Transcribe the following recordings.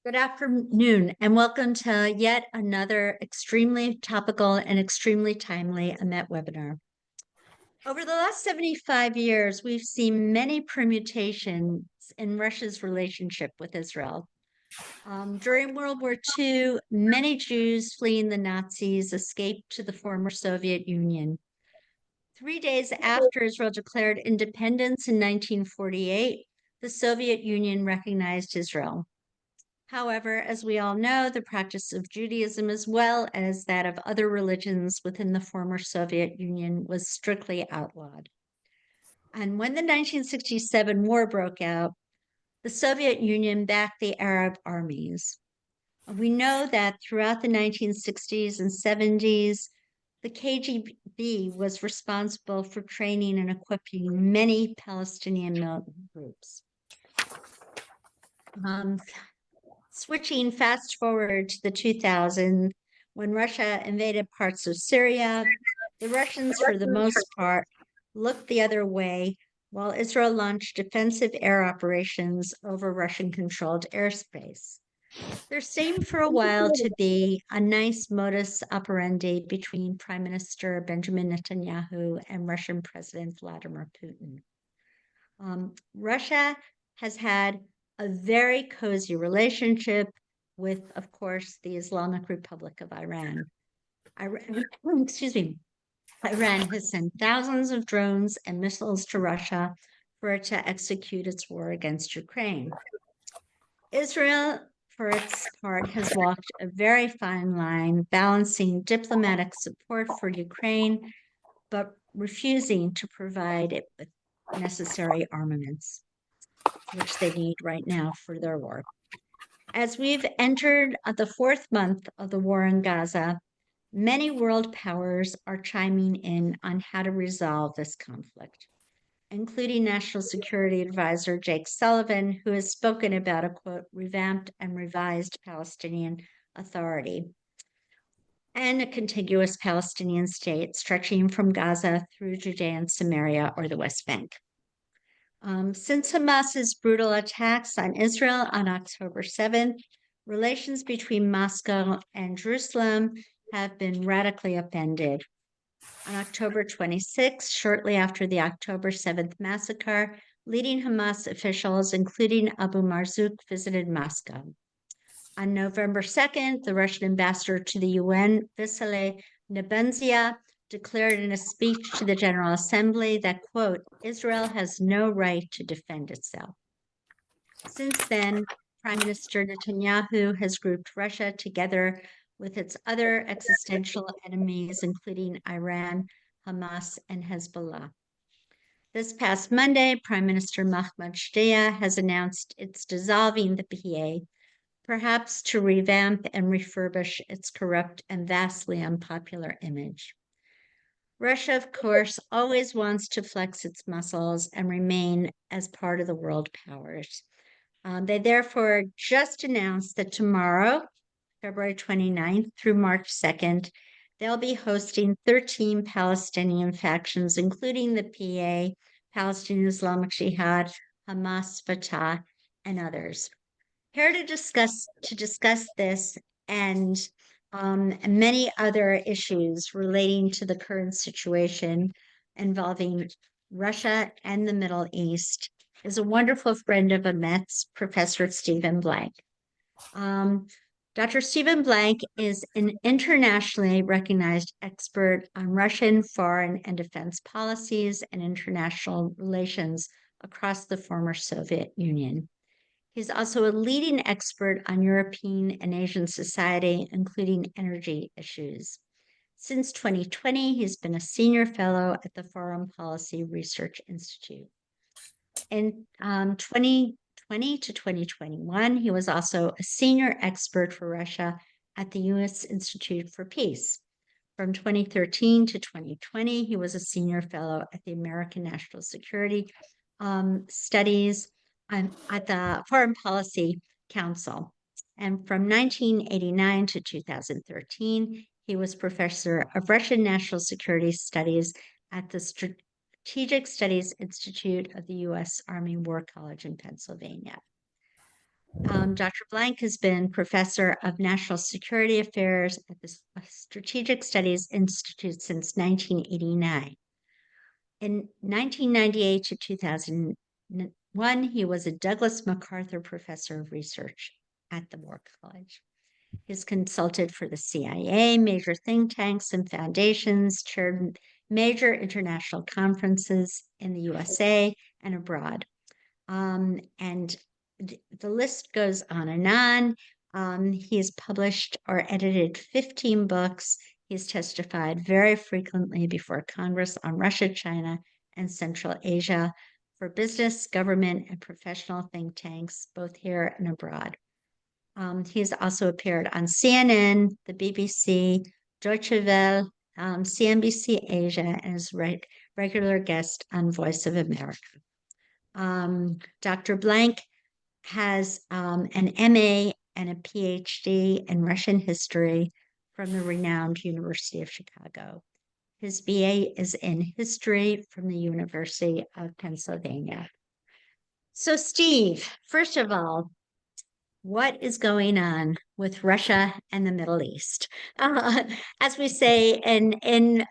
Good afternoon, and welcome to yet another extremely topical and extremely timely AMET webinar. Over the last 75 years, we've seen many permutations in Russia's relationship with Israel. During World War II, many Jews fleeing the Nazis escaped to the former Soviet Union. 3 days after Israel declared independence in 1948, the Soviet Union recognized Israel. However, as we all know, the practice of Judaism, as well as that of other religions within the former Soviet Union, was strictly outlawed. And when the 1967 war broke out, the Soviet Union backed the Arab armies. We know that throughout the 1960s and 70s, the KGB was responsible for training and equipping many Palestinian militant groups. Switching fast forward to the 2000s, when Russia invaded parts of Syria, the Russians, for the most part, looked the other way while Israel launched defensive air operations over Russian-controlled airspace. There seemed for a while to be a nice modus operandi between Prime Minister Benjamin Netanyahu and Russian President Vladimir Putin. Russia has had a very cozy relationship with, of course, the Islamic Republic of Iran. Iran has sent thousands of drones and missiles to Russia for it to execute its war against Ukraine. Israel, for its part, has walked a very fine line, balancing diplomatic support for Ukraine, but refusing to provide it with necessary armaments, which they need right now for their work. As we've entered the fourth month of the war in Gaza, many world powers are chiming in on how to resolve this conflict, including National Security Advisor Jake Sullivan, who has spoken about a, quote, revamped and revised Palestinian Authority and a contiguous Palestinian state stretching from Gaza through Judea and Samaria or the West Bank. Since Hamas's brutal attacks on Israel on October 7th, relations between Moscow and Jerusalem have been radically upended. On October 26th, shortly after the October 7th massacre, leading Hamas officials, including Abu Marzouk, visited Moscow. On November 2nd, the Russian ambassador to the UN, Vasily Nebenzia, declared in a speech to the General Assembly that, quote, Israel has no right to defend itself. Since then, Prime Minister Netanyahu has grouped Russia together with its other existential enemies, including Iran, Hamas, and Hezbollah. This past Monday, Prime Minister Mahmoud Shtayyeh has announced it's dissolving the PA, perhaps to revamp and refurbish its corrupt and vastly unpopular image. Russia, of course, always wants to flex its muscles and remain as part of the world powers. They therefore just announced that tomorrow, February 29th through March 2nd, they'll be hosting 13 Palestinian factions, including the PA, Palestinian Islamic Jihad, Hamas, Fatah, and others. Here to discuss this and many other issues relating to the current situation involving Russia and the Middle East is a wonderful friend of AMET's, Professor Stephen Blank. Dr. Stephen Blank is an internationally recognized expert on Russian foreign and defense policies and international relations across the former Soviet Union. He's also a leading expert on European and Asian society, including energy issues. Since 2020, he's been a senior fellow at the Foreign Policy Research Institute. In 2020 to 2021, he was also a senior expert for Russia at the U.S. Institute for Peace. From 2013 to 2020, he was a senior fellow at the American National Security Studies at the Foreign Policy Council. And from 1989 to 2013, he was professor of Russian National Security Studies at the Strategic Studies Institute of the U.S. Army War College in Pennsylvania. Dr. Blank has been professor of national security affairs at the Strategic Studies Institute since 1989. In 1998 to 2001, he was a Douglas MacArthur Professor of Research at the War College. He's consulted for the CIA, major think tanks and foundations, chaired major international conferences in the USA and abroad. And the list goes on and on. He has published or edited 15 books. He's testified very frequently before Congress on Russia, China, and Central Asia for business, government, and professional think tanks, both here and abroad. He's also appeared on CNN, the BBC, Deutsche Welle, CNBC Asia, and is regular guest on Voice of America. Dr. Blank has an MA and a PhD in Russian history from the renowned University of Chicago. His BA is in history from the University of Pennsylvania. So, Steve, first of all, what is going on with Russia and the Middle East? As we say in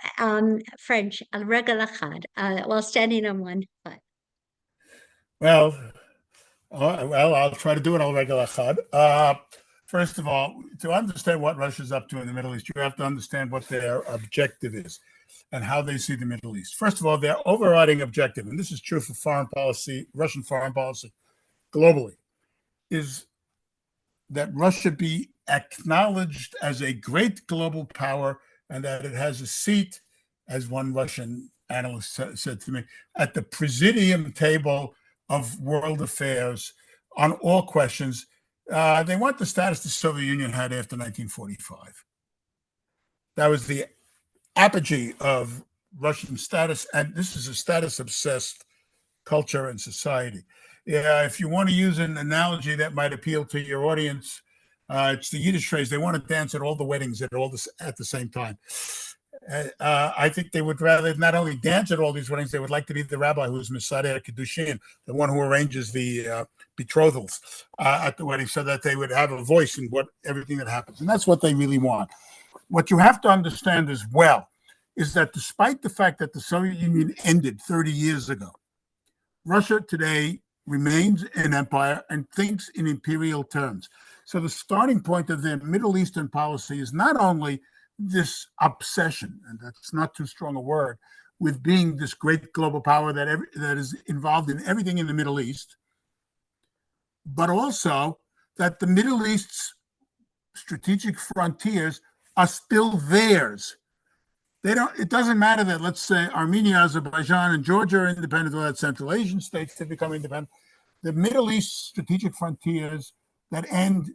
French, al regel achad, while standing on one foot. Well, I'll try to do it al regel achad. First of all, to understand what Russia's up to in the Middle East, you have to understand what their objective is and how they see the Middle East. First of all, their overriding objective, and this is true for foreign policy, Russian foreign policy globally, is that Russia be acknowledged as a great global power and that it has a seat, as one Russian analyst said to me, at the presidium table of world affairs on all questions. They want the status the Soviet Union had after 1945. That was the apogee of Russian status, and this is a status-obsessed culture and society. If you want to use an analogy that might appeal to your audience, it's the Yiddish phrase, they want to dance at all the weddings at the same time. I think they would rather not only dance at all these weddings, they would like to be the rabbi who's Mesadeh Kedushin, the one who arranges the betrothals at the wedding, so that they would have a voice in everything that happens. And that's what they really want. What you have to understand as well is that despite the fact that the Soviet Union ended 30 years ago, Russia today remains an empire and thinks in imperial terms. So the starting point of their Middle Eastern policy is not only this obsession, and that's not too strong a word, with being this great global power that is involved in everything in the Middle East, but also that the Middle East's strategic frontiers are still theirs. It doesn't matter that, let's say, Armenia, Azerbaijan, and Georgia are independent, or that Central Asian states to become independent. The Middle East strategic frontiers that end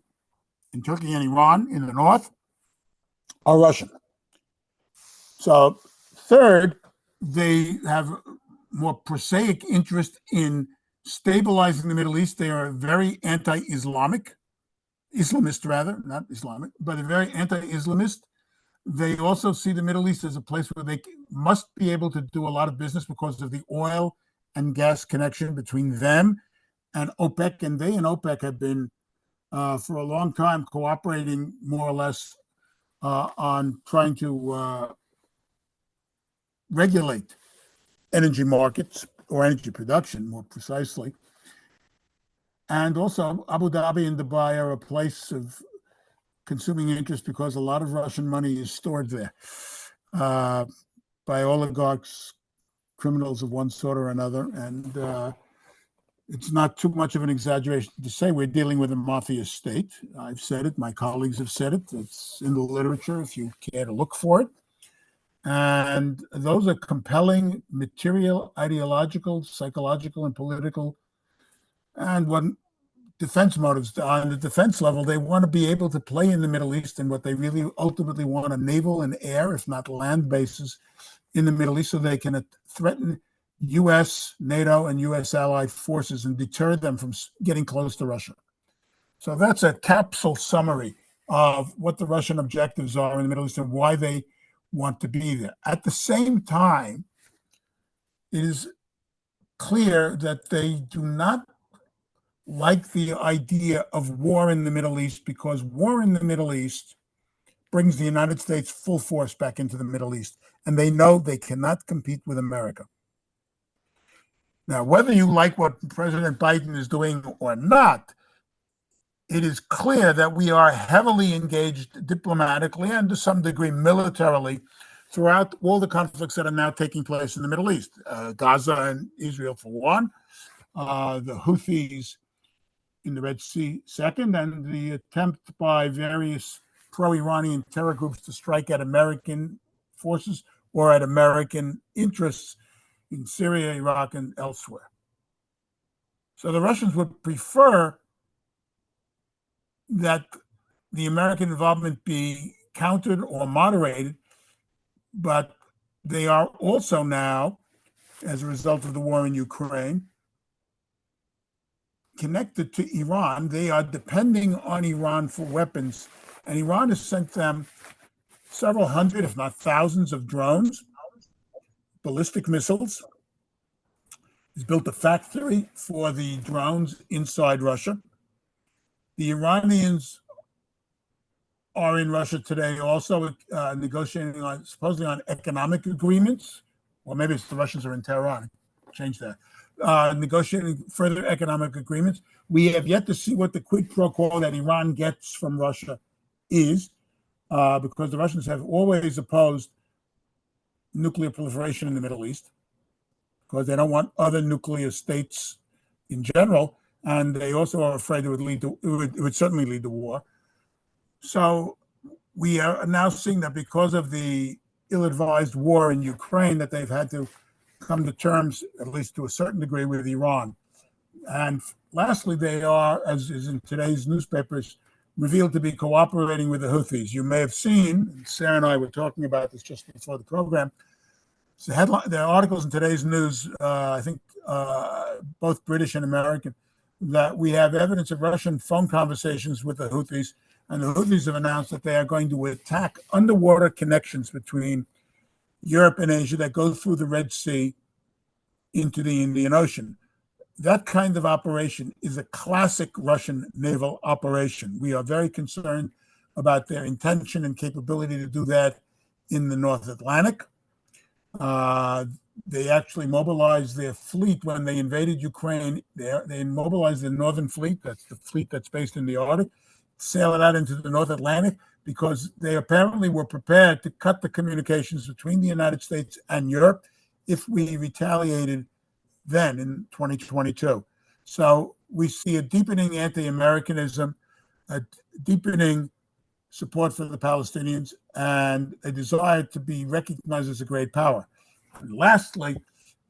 in Turkey and Iran in the north are Russian. So, third, they have more prosaic interest in stabilizing the Middle East. They are very anti-Islamist rather, not Islamic, but they're very anti-Islamist. They also see the Middle East as a place where they must be able to do a lot of business because of the oil and gas connection between them and OPEC. And they and OPEC have been, for a long time, cooperating more or less on trying to regulate energy markets, or energy production, more precisely. And also, Abu Dhabi and Dubai are a place of consuming interest because a lot of Russian money is stored there by oligarchs, criminals of one sort or another. And it's not too much of an exaggeration to say we're dealing with a mafia state. I've said it. My colleagues have said it. It's in the literature if you care to look for it. And those are compelling material, ideological, psychological, and political, and what defense motives. On the defense level, they want to be able to play in the Middle East, and what they really ultimately want are naval and air, if not land bases in the Middle East, so they can threaten U.S., NATO, and U.S. allied forces and deter them from getting close to Russia. So that's a capsule summary of what the Russian objectives are in the Middle East and why they want to be there. At the same time, it is clear that they do not like the idea of war in the Middle East, because war in the Middle East brings the United States full force back into the Middle East, and they know they cannot compete with America. Now, whether you like what President Biden is doing or not, it is clear that we are heavily engaged diplomatically and to some degree militarily throughout all the conflicts that are now taking place in the Middle East. Gaza and Israel, for one, the Houthis in the Red Sea, second, and the attempt by various pro-Iranian terror groups to strike at American forces or at American interests in Syria, Iraq, and elsewhere. So the Russians would prefer that the American involvement be countered or moderated, but they are also now, as a result of the war in Ukraine, connected to Iran. They are depending on Iran for weapons, and Iran has sent them several hundred, if not thousands, of drones, ballistic missiles. It's built a factory for the drones inside Russia. The Iranians are in Russia today also negotiating on, supposedly on economic agreements, or maybe it's the Russians are in Tehran. Change that. Negotiating further economic agreements. We have yet to see what the quid pro quo that Iran gets from Russia is, because the Russians have always opposed nuclear proliferation in the Middle East, because they don't want other nuclear states in general, and they also are afraid it would certainly lead to war. So we are now seeing that because of the ill-advised war in Ukraine, that they've had to come to terms, at least to a certain degree, with Iran. And lastly, they are, as is in today's newspapers, revealed to be cooperating with the Houthis. You may have seen, Sarah and I were talking about this just before the program. So there are articles in today's news, I think both British and American, that we have evidence of Russian phone conversations with the Houthis, and the Houthis have announced that they are going to attack underwater connections between Europe and Asia that go through the Red Sea into the Indian Ocean. That kind of operation is a classic Russian naval operation. We are very concerned about their intention and capability to do that in the North Atlantic. They actually mobilized their fleet when they invaded Ukraine. They mobilized the Northern Fleet, that's the fleet that's based in the Arctic, sail it out into the North Atlantic, because they apparently were prepared to cut the communications between the United States and Europe if we retaliated then in 2022. So we see a deepening anti-Americanism, a deepening support for the Palestinians, and a desire to be recognized as a great power. And lastly,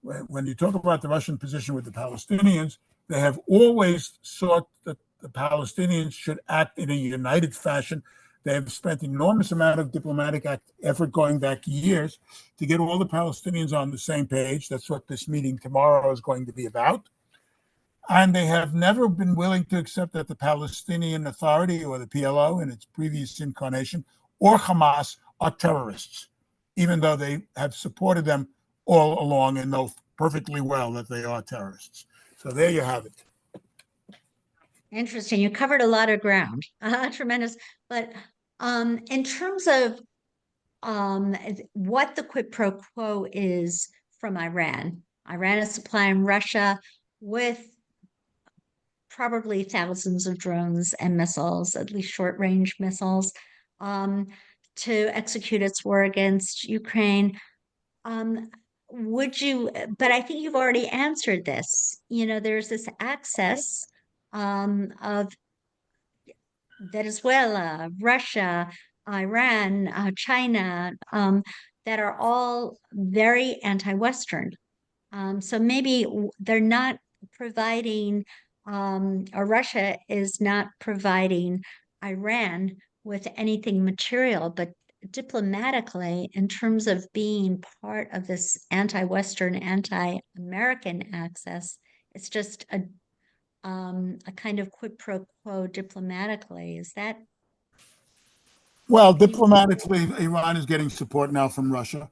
when you talk about the Russian position with the Palestinians, they have always sought that the Palestinians should act in a united fashion. They have spent enormous amount of diplomatic effort going back years to get all the Palestinians on the same page. That's what this meeting tomorrow is going to be about. And they have never been willing to accept that the Palestinian Authority, or the PLO in its previous incarnation, or Hamas are terrorists, even though they have supported them all along and know perfectly well that they are terrorists. So there you have it. Interesting. You covered a lot of ground. Tremendous. But in terms of what the quid pro quo is from Iran, Iran is supplying Russia with probably thousands of drones and missiles, at least short-range missiles, to execute its war against Ukraine. But I think you've already answered this. There's this access of Venezuela, Russia, Iran, China, that are all very anti-Western. So maybe they're not providing, or Russia is not providing Iran with anything material, but diplomatically, in terms of being part of this anti-Western, anti-American axis, it's just a kind of quid pro quo diplomatically. Is that? Well, diplomatically, Iran is getting support now from Russia.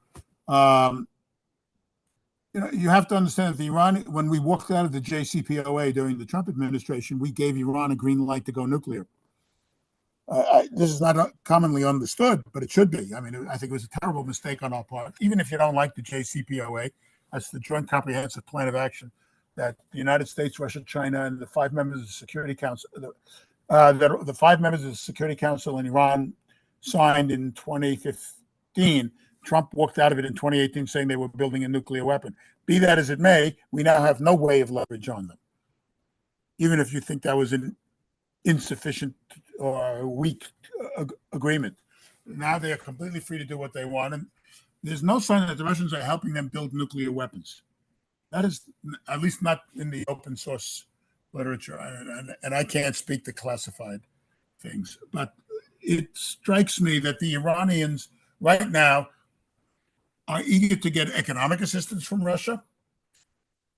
You have to understand that the Iran, when we walked out of the JCPOA during the Trump administration, we gave Iran a green light to go nuclear. This is not commonly understood, but it should be. I mean, I think it was a terrible mistake on our part. Even if you don't like the JCPOA, that's the Joint Comprehensive Plan of Action that the United States, Russia, China, and the 5 members of the Security Council, the 5 members of the Security Council in Iran signed in 2015. Trump walked out of it in 2018 saying they were building a nuclear weapon. Be that as it may, we now have no way of leverage on them. Even if you think that was an insufficient or weak agreement. Now they are completely free to do what they want. And there's no sign that the Russians are helping them build nuclear weapons. That is at least not in the open source literature. And I can't speak to classified things. But it strikes me that the Iranians right now are eager to get economic assistance from Russia.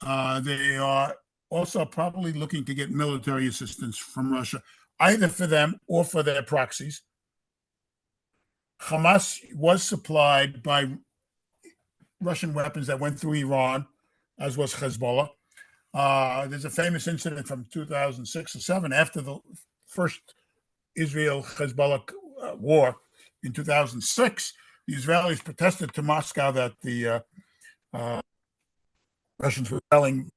They are also probably looking to get military assistance from Russia, either for them or for their proxies. Hamas was supplied by Russian weapons that went through Iran, as was Hezbollah. There's a famous incident from 2006 or 7 after the first Israel-Hezbollah war in 2006. The Israelis protested to Moscow that the Russians were selling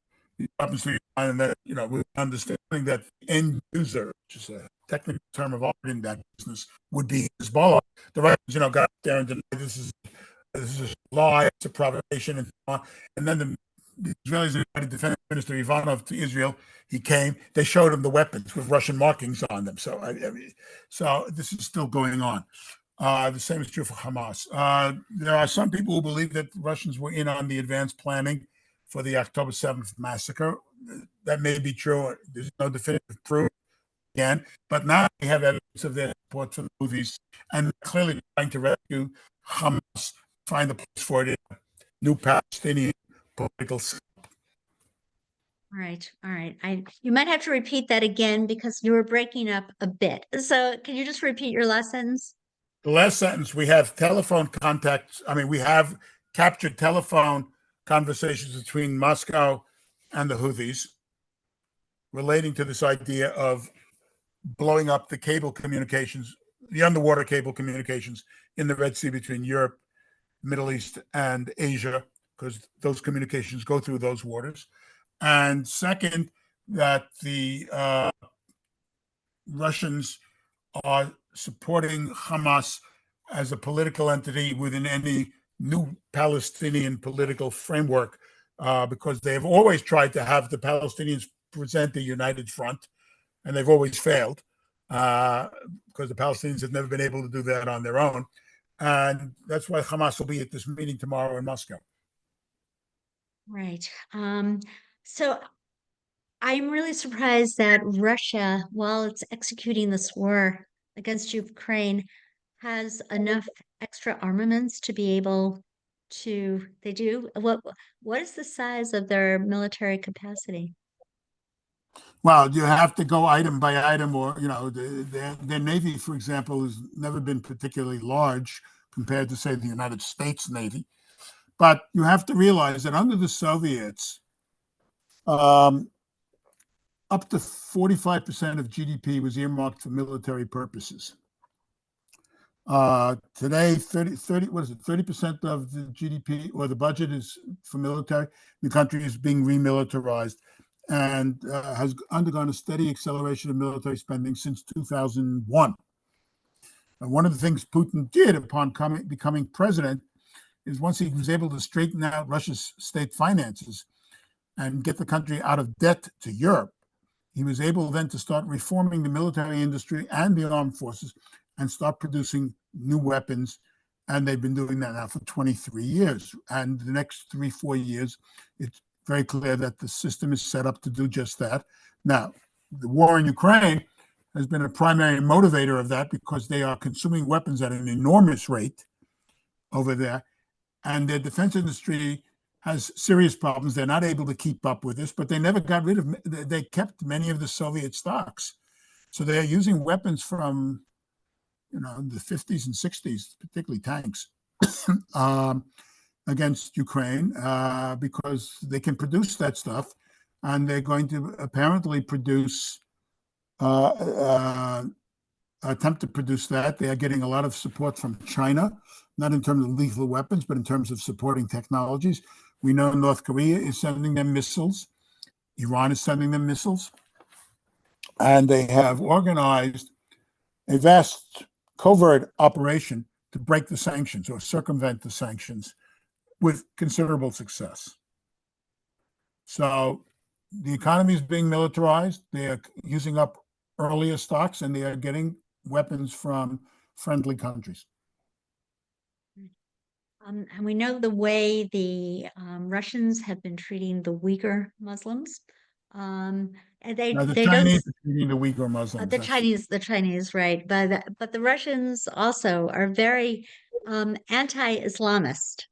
weapons to Iran, and that, with understanding that the end user, which is a technical term of art in that business, would be Hezbollah. The Russians, got there and denied this is a lie, it's a provocation, and so on. And then the Israelis invited Defense Minister Ivanov to Israel. He came. They showed him the weapons with Russian markings on them. So, so this is still going on. The same is true for Hamas. There are some people who believe that the Russians were in on the advanced planning for the October 7th massacre. That may be true. There's no definitive proof again, but now we have evidence of their support for the Houthis and clearly trying to rescue Hamas, find a place for it in a new Palestinian political system. All right. You might have to repeat that again because you were breaking up a bit. So can you just repeat your last sentence? The last sentence, we have telephone contacts. I mean, we have captured telephone conversations between Moscow and the Houthis relating to this idea of blowing up the cable communications, the underwater cable communications in the Red Sea between Europe, Middle East, and Asia, because those communications go through those waters. And second, that the Russians are supporting Hamas as a political entity within any new Palestinian political framework, because they have always tried to have the Palestinians present a united front, and they've always failed because the Palestinians have never been able to do that on their own. And that's why Hamas will be at this meeting tomorrow in Moscow. Right. So I'm really surprised that Russia, while it's executing this war against Ukraine, has enough extra armaments to be able to, they do, what is the size of their military capacity? Well, you have to go item by item, or their navy, for example, has never been particularly large compared to, say, the United States Navy. But you have to realize that under the Soviets, up to 45% of GDP was earmarked for military purposes. Today, 30% of the GDP or the budget is for military. The country is being remilitarized and has undergone a steady acceleration of military spending since 2001. And one of the things Putin did upon becoming president is, once he was able to straighten out Russia's state finances and get the country out of debt to Europe, he was able then to start reforming the military industry and the armed forces and start producing new weapons. And they've been doing that now for 23 years. And the next 3-4 years, it's very clear that the system is set up to do just that. Now, the war in Ukraine has been a primary motivator of that, because they are consuming weapons at an enormous rate over there. And their defense industry has serious problems. They're not able to keep up with this, but they never got rid of, they kept many of the Soviet stocks. So they are using weapons from, the 50s and 60s, particularly tanks. against Ukraine because they can produce that stuff, and they're going to apparently produce attempt to produce that. They are getting a lot of support from China, not in terms of lethal weapons, but in terms of supporting technologies. We know North Korea is sending them missiles. Iran is sending them missiles. And they have organized a vast covert operation to break the sanctions or circumvent the sanctions with considerable success. So the economy is being militarized. They are using up earlier stocks, and they are getting weapons from friendly countries. And we know the way the Russians have been treating the Uyghur Muslims. And Now, the they don't Chinese are treating the Uyghur Muslims. the Chinese, right? But the Russians also are very anti-Islamist.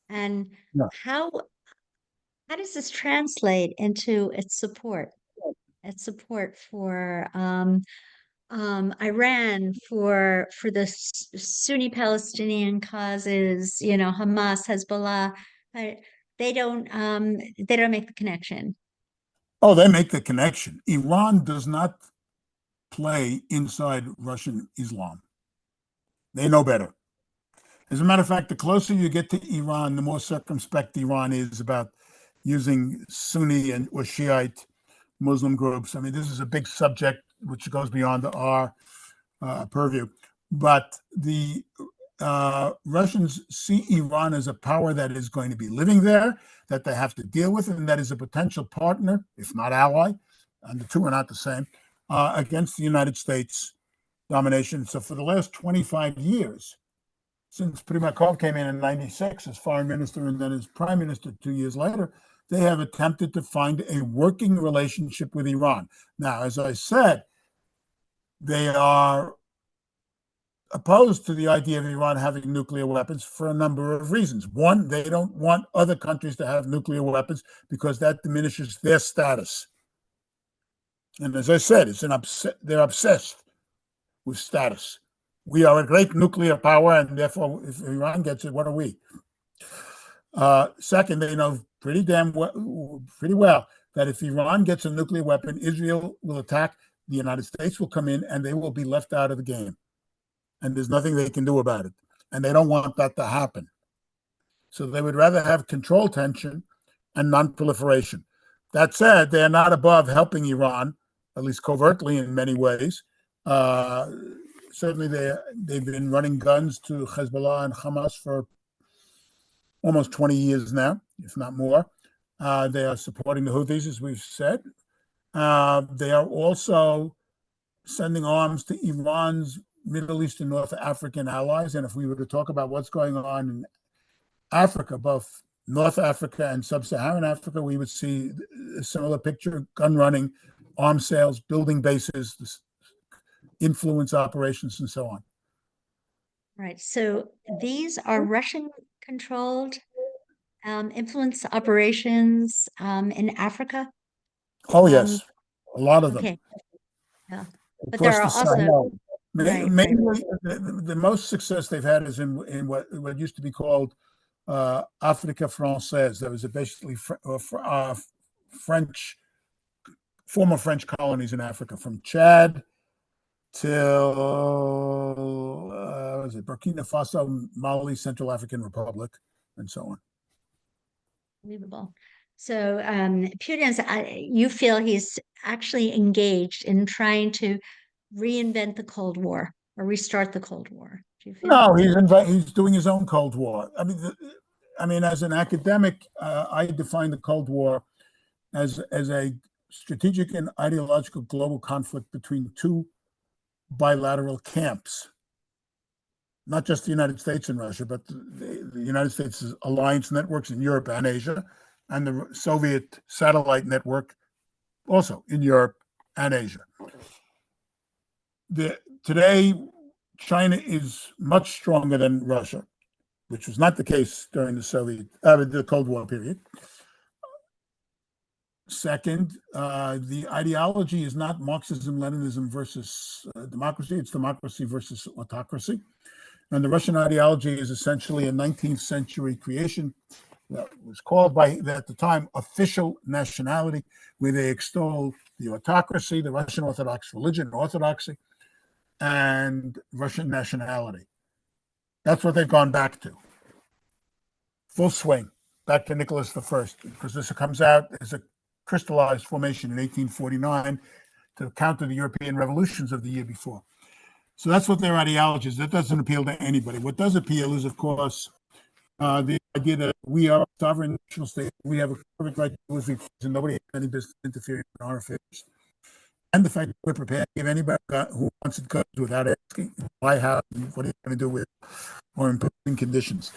And Yeah. how does this translate into its support? Its support for Iran, for the Sunni Palestinian causes, Hamas, Hezbollah. They don't make the connection. Oh, they make the connection. Iran does not play inside Russian Islam. They know better. As a matter of fact, the closer you get to Iran, the more circumspect Iran is about using Sunni and or Shiite Muslim groups. I mean, this is a big subject which goes beyond our purview. But the Russians see Iran as a power that is going to be living there, that they have to deal with, and that is a potential partner, if not ally, and the two are not the same, against the United States domination. So for the last 25 years, since Primakov came in '96 as foreign minister and then as prime minister 2 years later, they have attempted to find a working relationship with Iran. Now, as I said, they are opposed to the idea of Iran having nuclear weapons for a number of reasons. One, they don't want other countries to have nuclear weapons because that diminishes their status. And as I said, they're obsessed with status. We are a great nuclear power, and therefore, if Iran gets it, what are we? Second, they know pretty well that if Iran gets a nuclear weapon, Israel will attack, the United States will come in, and they will be left out of the game. And there's nothing they can do about it. And they don't want that to happen. So they would rather have control tension and non-proliferation. That said, they are not above helping Iran, at least covertly in many ways. Certainly, they've been running guns to Hezbollah and Hamas for almost 20 years now, if not more. They are supporting the Houthis, as we've said. They are also sending arms to Iran's Middle East and North African allies. And if we were to talk about what's going on in Africa, both North Africa and Sub-Saharan Africa, we would see a similar picture: gun running, arms sales, building bases, influence operations, and so on. Right. So these are Russian-controlled influence operations in Africa. Oh, yes, a lot of them. Okay. Yeah. But Across there are the also Sahel. right. Mainly, the most success they've had is in what used to be called Africa Française. That was basically French, former French colonies in Africa, from Chad till Burkina Faso, Mali, Central African Republic, and so on. Unbelievable. So Putin's, you feel he's actually engaged in trying to reinvent the Cold War or restart the Cold War. Do you feel? No, he's doing his own Cold War. I mean, as an academic, I define the Cold War as a strategic and ideological global conflict between two bilateral camps, not just the United States and Russia, but the United States' alliance networks in Europe and Asia, and the Soviet satellite network also in Europe and Asia. Today, China is much stronger than Russia, which was not the case during the Cold War period. Second, the ideology is not Marxism-Leninism versus democracy. It's democracy versus autocracy. And the Russian ideology is essentially a 19th century creation that was called by, at the time, official nationality, where they extol the autocracy, the Russian Orthodox religion, orthodoxy, and Russian nationality. That's what they've gone back to. Full swing, back to Nicholas I, because this comes out as a crystallized formation in 1849 to counter the European revolutions of the year before. So that's what their ideology is. That doesn't appeal to anybody. What does appeal is, of course, the idea that we are a sovereign national state. We have a perfect right to do as we please, and nobody has any business interfering in our affairs. And the fact that we're prepared to give anybody who wants it guns without asking why, how, and what are you going to do with it, or imposing conditions.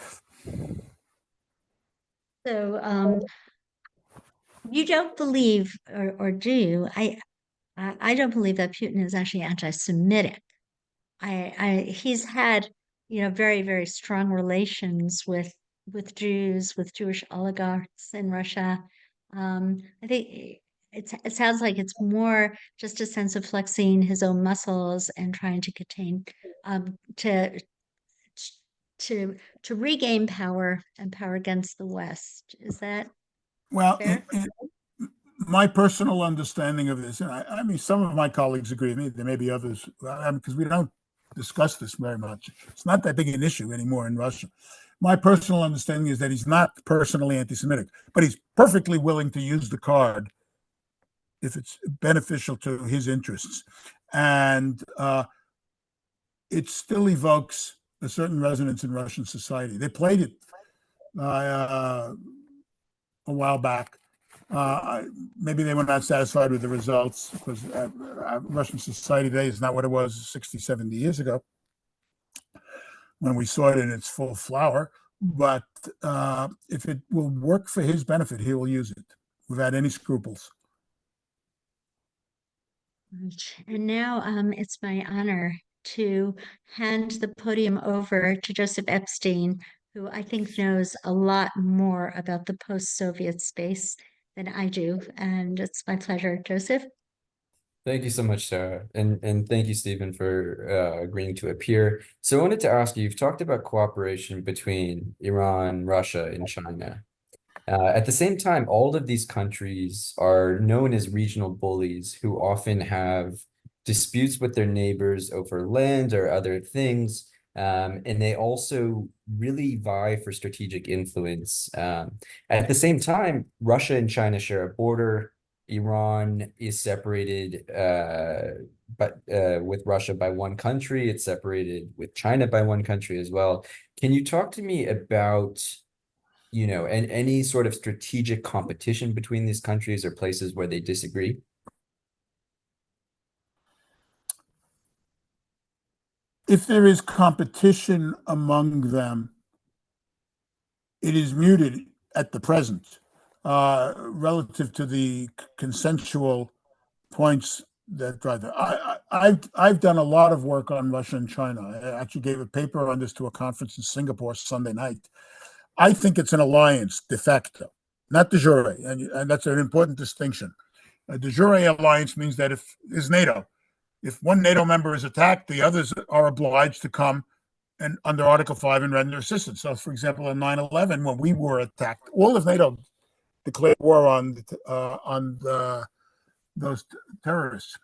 So you don't believe, or do you? I don't believe that Putin is actually anti-Semitic. He's had, very, very strong relations with Jews, with Jewish oligarchs in Russia. I think it sounds like it's more just a sense of flexing his own muscles and trying to contain, to to regain power and power against the West. Is that Well, fair? my personal understanding of this, and I mean, some of my colleagues agree with me. There may be others, because we don't discuss this very much. It's not that big an issue anymore in Russia. My personal understanding is that he's not personally anti-Semitic, but he's perfectly willing to use the card if it's beneficial to his interests. And it still evokes a certain resonance in Russian society. They played it a while back. Maybe they were not satisfied with the results, because Russian society today is not what it was 60, 70 years ago when we saw it in its full flower. But if it will work for his benefit, he will use it without any scruples. And now it's my honor to hand the podium over to Joseph Epstein, who I think knows a lot more about the post-Soviet space than I do. And it's my pleasure, Joseph. Thank you so much, Sarah. And thank you, Stephen, for agreeing to appear. So I wanted to ask you, you've talked about cooperation between Iran, Russia, and China. At the same time, all of these countries are known as regional bullies who often have disputes with their neighbors over land or other things. And they also really vie for strategic influence. At the same time, Russia and China share a border. Iran is separated with Russia by one country. It's separated with China by one country as well. Can you talk to me about, and any sort of strategic competition between these countries or places where they disagree? If there is competition among them, it is muted at the present relative to the consensual points that drive it. I've done a lot of work on Russia and China. I actually gave a paper on this to a conference in Singapore Sunday night. I think it's an alliance de facto, not de jure, and that's an important distinction. A de jure alliance means that if is NATO, if one NATO member is attacked, the others are obliged to come and under Article 5 and render assistance. So, for example, in 9/11, when we were attacked, all of NATO declared war on those terrorists.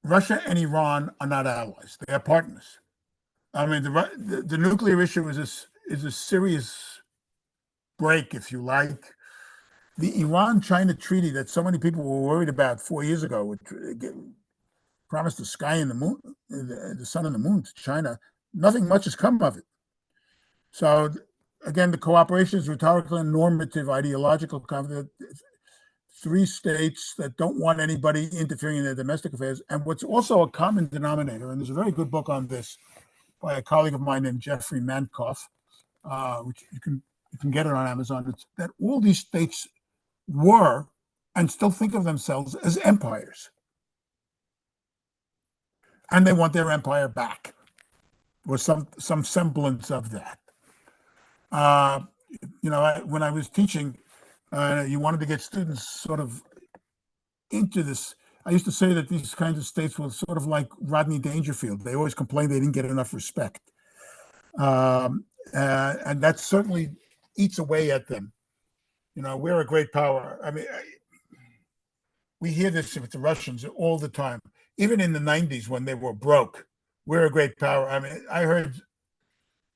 Russia and Iran are not allies; they are partners. I mean, the nuclear issue is a serious break, if you like. The Iran-China treaty that so many people were worried about 4 years ago, which promised the sky and the moon, the sun and the moon to China, nothing much has come of it. So again, the cooperation is rhetorical and normative, ideological. Three states that don't want anybody interfering in their domestic affairs. And what's also a common denominator, and there's a very good book on this by a colleague of mine named Jeffrey Mankoff, which you can get it on Amazon. It's that all these states were and still think of themselves as empires, and they want their empire back, or some semblance of that. When I was teaching, you wanted to get students sort of into this I used to say that these kinds of states were sort of like Rodney Dangerfield. They always complained they didn't get enough respect. And that certainly eats away at them. We're a great power. I mean, we hear this with the Russians all the time. Even in the 90s when they were broke, we're a great power. I mean, I heard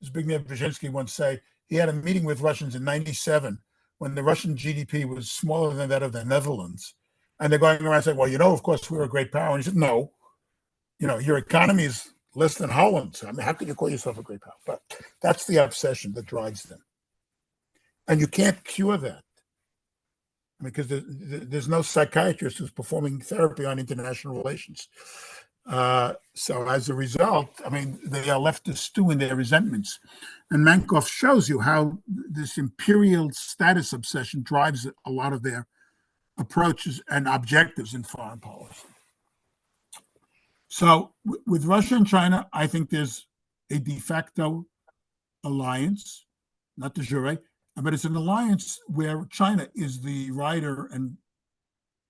Zbigniew Brzezinski once say he had a meeting with Russians in 97 when the Russian GDP was smaller than that of the Netherlands. And they're going around saying, well, of course, we're a great power. And he said, no, your economy is less than Holland's. I mean, how can you call yourself a great power? But that's the obsession that drives them. And you can't cure that. I mean, because there's no psychiatrist who's performing therapy on international relations. So as a result, I mean, they are left to stew in their resentments. And Mankoff shows you how this imperial status obsession drives a lot of their approaches and objectives in foreign policy. So with Russia and China, I think there's a de facto alliance, not de jure, but it's an alliance where China is the rider and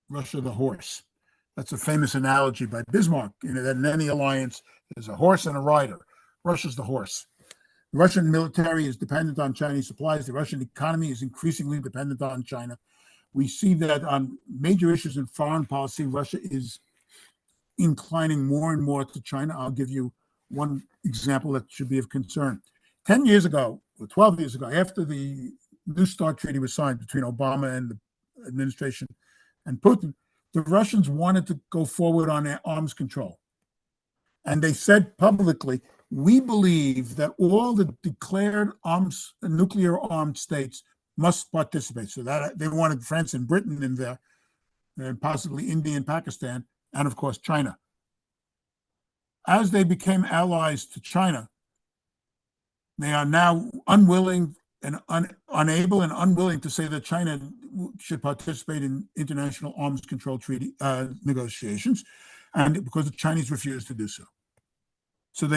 Russia the horse. That's a famous analogy by Bismarck, that in any alliance, there's a horse and a rider. Russia's the horse. The Russian military is dependent on Chinese supplies. The Russian economy is increasingly dependent on China. We see that on major issues in foreign policy, Russia is inclining more and more to China. I'll give you one example that should be of concern. 10 years ago, or 12 years ago, after the New START treaty was signed between Obama and the administration and Putin, the Russians wanted to go forward on their arms control. And they said publicly, we believe that all the declared nuclear armed states must participate. So that they wanted France and Britain in there, and possibly India and Pakistan, and of course, China. As they became allies to China, they are now unwilling and unable and unwilling to say that China should participate in international arms control treaty negotiations, and because the Chinese refuse to do so. So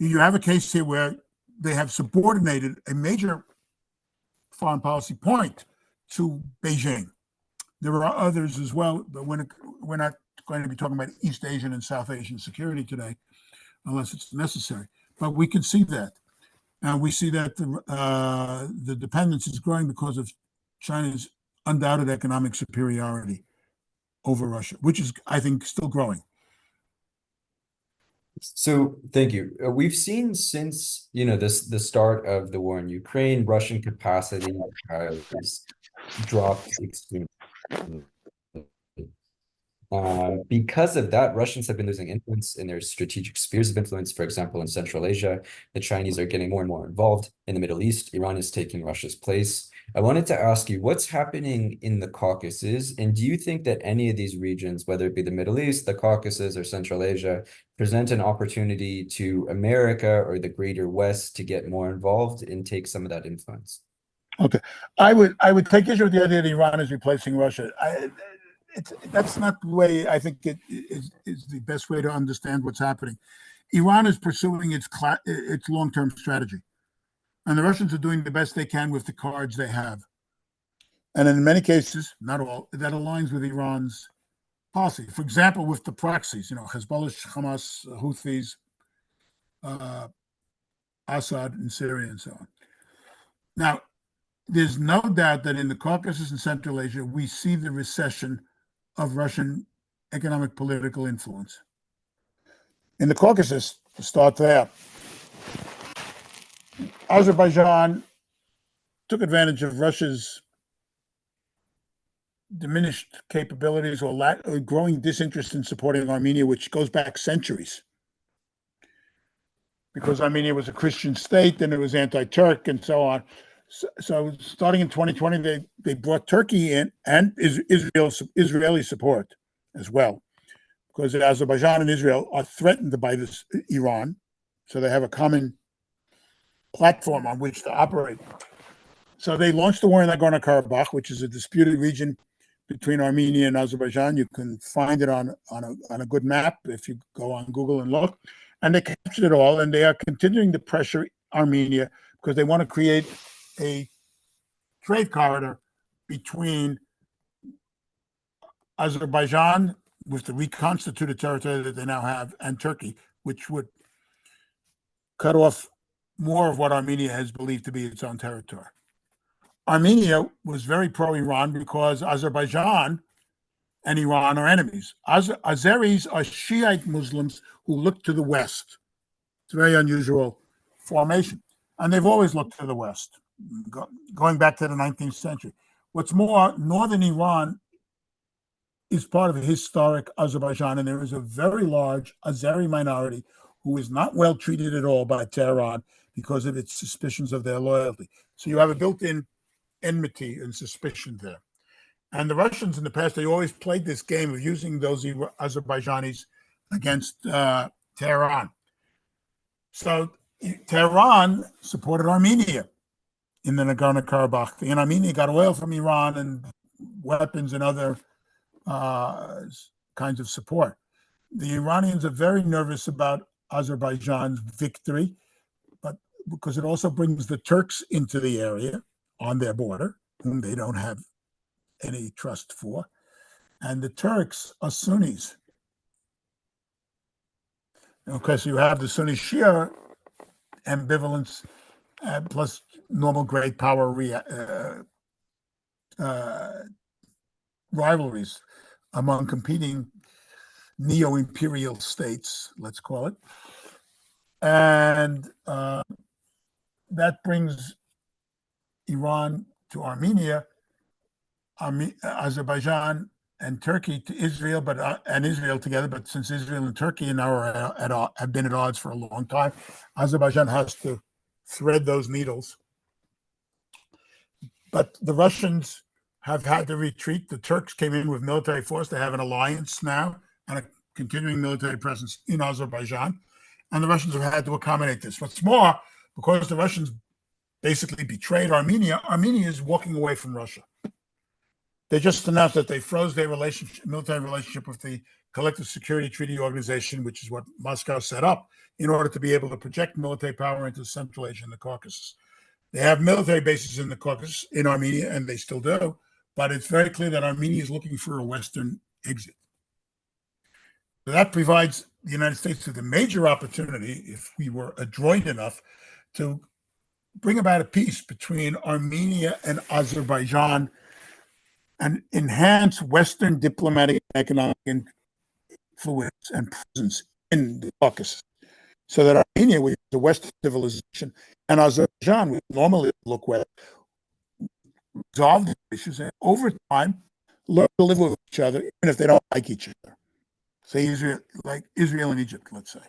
you have a case here where they have subordinated a major foreign policy point to Beijing. There are others as well, but we're not going to be talking about East Asian and South Asian security today, unless it's necessary. But we can see that. And we see that the dependence is growing because of China's undoubted economic superiority over Russia, which is, I think, still growing. So thank you. We've seen since the start of the war in Ukraine, Russian capacity has dropped extremely. Because of that, Russians have been losing influence in their strategic spheres of influence. For example, in Central Asia, the Chinese are getting more and more involved. In the Middle East, Iran is taking Russia's place. I wanted to ask you, what's happening in the Caucasus? And do you think that any of these regions, whether it be the Middle East, the Caucasus, or Central Asia, present an opportunity to America or the greater West to get more involved and take some of that influence? Okay. I would take issue with the idea that Iran is replacing Russia. That's not the way I think it is the best way to understand what's happening. Iran is pursuing its long-term strategy, and the Russians are doing the best they can with the cards they have. And in many cases, not all, that aligns with Iran's policy. For example, with the proxies, Hezbollah, Hamas, Houthis, Assad in Syria, and so on. Now, there's no doubt that in the Caucasus and Central Asia, we see the recession of Russian economic political influence. In the Caucasus, to start there, Azerbaijan took advantage of Russia's diminished capabilities or growing disinterest in supporting Armenia, which goes back centuries. Because Armenia was a Christian state, and it was anti-Turk and so on. So starting in 2020, they brought Turkey in and Israeli support as well, because Azerbaijan and Israel are threatened by this Iran, so they have a common platform on which to operate. So they launched the war in Nagorno-Karabakh, which is a disputed region between Armenia and Azerbaijan. You can find it on a good map if you go on Google and look. And they captured it all, and they are continuing to pressure Armenia because they want to create a trade corridor between Azerbaijan, with the reconstituted territory that they now have, and Turkey, which would cut off more of what Armenia has believed to be its own territory. Armenia was very pro-Iran because Azerbaijan and Iran are enemies. Azeris are Shiite Muslims who look to the West. It's a very unusual formation. And they've always looked to the West, going back to the 19th century. What's more, northern Iran is part of historic Azerbaijan, and there is a very large Azeri minority who is not well treated at all by Tehran because of its suspicions of their loyalty. So you have a built-in enmity and suspicion there. And the Russians in the past, they always played this game of using those Azerbaijanis against Tehran. So Tehran supported Armenia in the Nagorno-Karabakh thing, and Armenia got oil from Iran and weapons and other kinds of support. The Iranians are very nervous about Azerbaijan's victory, but because it also brings the Turks into the area on their border, whom they don't have any trust for. And the Turks are Sunnis. Okay, so you have the Sunni Shia ambivalence plus normal great power rivalries among competing neo-imperial states, let's call it. And that brings Iran to Armenia, Azerbaijan and Turkey to Israel, and Israel together. But since Israel and Turkey now have been at odds for a long time, Azerbaijan has to thread those needles. But the Russians have had to retreat. The Turks came in with military force. They have an alliance now and a continuing military presence in Azerbaijan. And the Russians have had to accommodate this. What's more, because the Russians basically betrayed Armenia, Armenia is walking away from Russia. They just announced that they froze their military relationship with the Collective Security Treaty Organization, which is what Moscow set up in order to be able to project military power into Central Asia and the Caucasus. They have military bases in the Caucasus, in Armenia, and they still do, but it's very clear that Armenia is looking for a Western exit. So that provides the United States with a major opportunity, if we were adroit enough, to bring about a peace between Armenia and Azerbaijan and enhance Western diplomatic and economic influence and presence in the Caucasus, so that Armenia, which is a Western civilization, and Azerbaijan, which normally look well, resolve the issues, and over time, learn to live with each other, even if they don't like each other. Say Israel, like Israel and Egypt, let's say.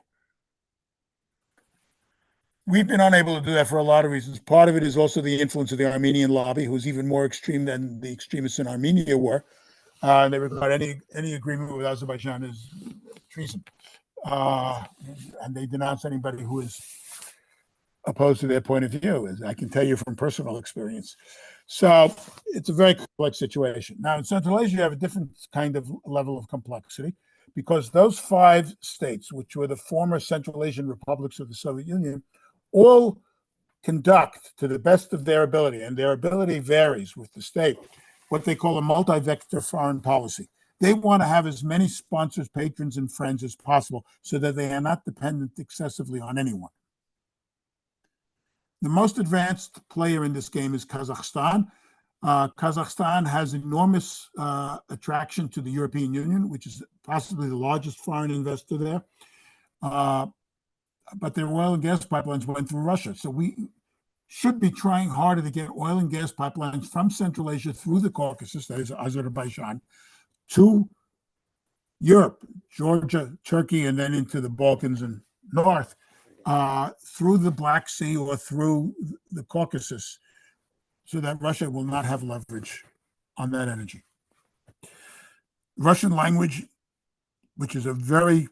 We've been unable to do that for a lot of reasons. Part of it is also the influence of the Armenian lobby, who's even more extreme than the extremists in Armenia were. They regard any agreement with Azerbaijan as treason. And they denounce anybody who is opposed to their point of view, as I can tell you from personal experience. So it's a very complex situation. Now, in Central Asia, you have a different kind of level of complexity, because those 5 states, which were the former Central Asian republics of the Soviet Union, all conduct to the best of their ability, and their ability varies with the state, what they call a multi-vector foreign policy. They want to have as many sponsors, patrons, and friends as possible so that they are not dependent excessively on anyone. The most advanced player in this game is Kazakhstan. Kazakhstan has enormous attraction to the European Union, which is possibly the largest foreign investor there. But their oil and gas pipelines went through Russia. So we should be trying harder to get oil and gas pipelines from Central Asia through the Caucasus, that is Azerbaijan, to Europe, Georgia, Turkey, and then into the Balkans and north, through the Black Sea or through the Caucasus, so that Russia will not have leverage on that energy. Russian language, which is a very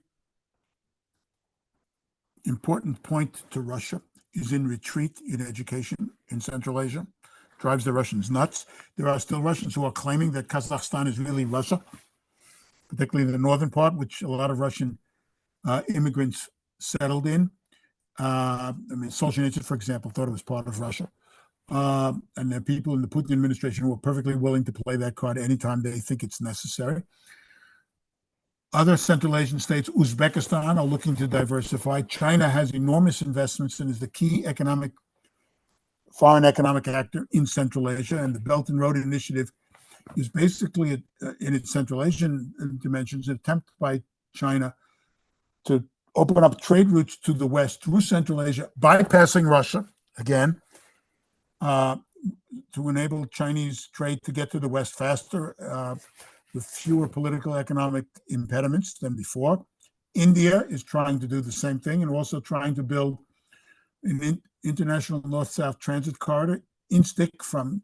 important point to Russia, is in retreat in education in Central Asia, drives the Russians nuts. There are still Russians who are claiming that Kazakhstan is really Russia, particularly the northern part, which a lot of Russian immigrants settled in. I mean, Solzhenitsyn, for example, thought it was part of Russia. And there are people in the Putin administration who are perfectly willing to play that card anytime they think it's necessary. Other Central Asian states, Uzbekistan, are looking to diversify. China has enormous investments and is the key foreign economic actor in Central Asia. And the Belt and Road Initiative is basically, in its Central Asian dimensions, an attempt by China to open up trade routes to the West through Central Asia, bypassing Russia, again, to enable Chinese trade to get to the West faster, with fewer political economic impediments than before. India is trying to do the same thing and also trying to build an international north-south transit corridor, INSTIC, from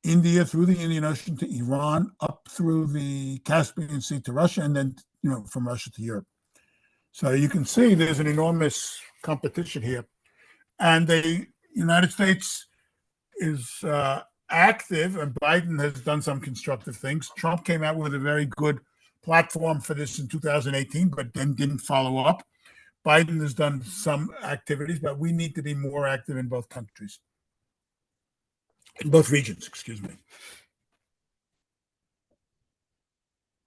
India through the Indian Ocean to Iran, up through the Caspian Sea to Russia, and then from Russia to Europe. So you can see there's an enormous competition here, and the United States is active, and Biden has done some constructive things. Trump came out with a very good platform for this in 2018, but then didn't follow up. Biden has done some activities, but we need to be more active in both countries, in both regions, excuse me.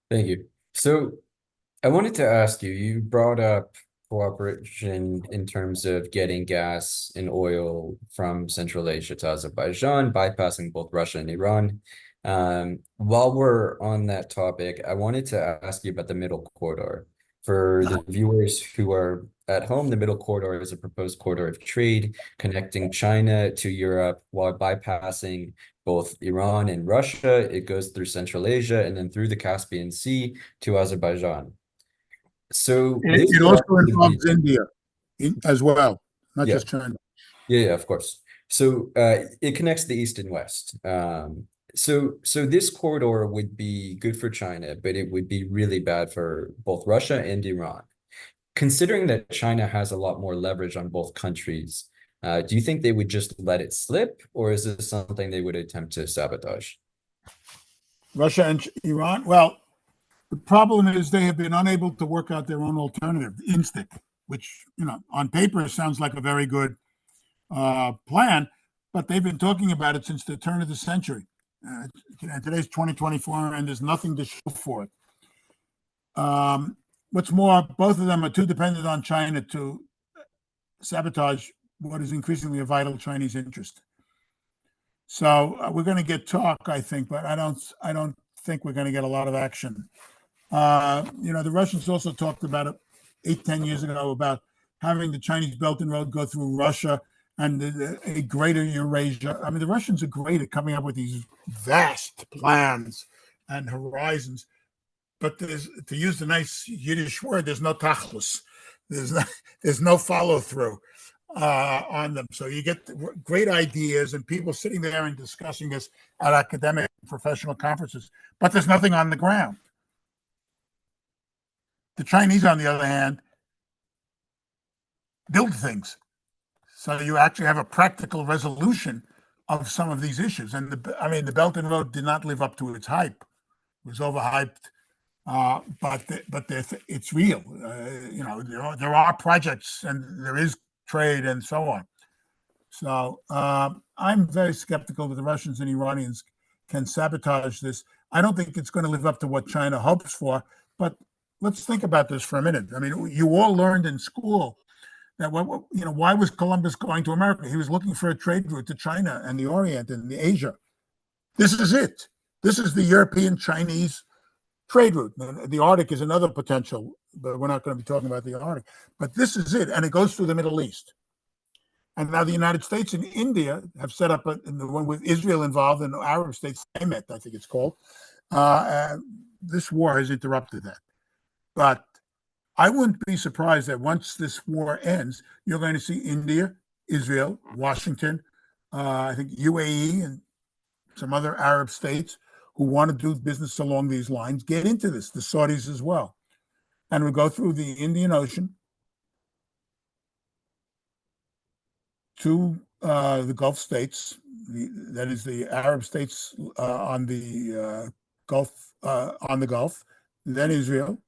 Thank you. So I wanted to ask you, you brought up cooperation in terms of getting gas and oil from Central Asia to Azerbaijan, bypassing both Russia and Iran. While we're on that topic, I wanted to ask you about the Middle Corridor. For the viewers who are at home, the Middle Corridor is a proposed corridor of trade connecting China to Europe while bypassing both Iran and Russia. It goes through Central Asia and then through the Caspian Sea to Azerbaijan. So it also involves India as well, not Yeah. just China. Yeah, of course. So it connects the East and West. So this corridor would be good for China, but it would be really bad for both Russia and Iran. Considering that China has a lot more leverage on both countries, do you think they would just let it slip, or is this something they would attempt to sabotage? Russia and Iran? Well, the problem is they have been unable to work out their own alternative, INSTIC, which, on paper sounds like a very good plan, but they've been talking about it since the turn of the century. Today's 2024, and there's nothing to show for it. What's more, both of them are too dependent on China to sabotage what is increasingly a vital Chinese interest. So we're going to get talk, I think, but I don't think we're going to get a lot of action. The Russians also talked about it 8-10 years ago about having the Chinese Belt and Road go through Russia and a greater Eurasia. I mean, the Russians are great at coming up with these vast plans and horizons, but to use the nice Yiddish word, there's no tachlus. There's no follow through on them. So you get great ideas and people sitting there and discussing this at academic and professional conferences, but there's nothing on the ground. The Chinese, on the other hand, build things. So you actually have a practical resolution of some of these issues. And the Belt and Road did not live up to its hype. It was overhyped, but it's real. There are projects and there is trade and so on. So I'm very skeptical that the Russians and Iranians can sabotage this. I don't think it's going to live up to what China hopes for, but let's think about this for a minute. I mean, you all learned in school that why was Columbus going to America? He was looking for a trade route to China and the Orient and the Asia. This is it. This is the European-Chinese trade route. The Arctic is another potential, but we're not going to be talking about the Arctic. But this is it, and it goes through the Middle East. And now the United States and India have set up the one with Israel involved and Arab states, I think it's called. This war has interrupted that. But I wouldn't be surprised that once this war ends, you're going to see India, Israel, Washington, I think UAE and some other Arab states who want to do business along these lines get into this, the Saudis as well. And we go through the Indian Ocean to the Gulf states, that is the Arab states on the Gulf, then Israel,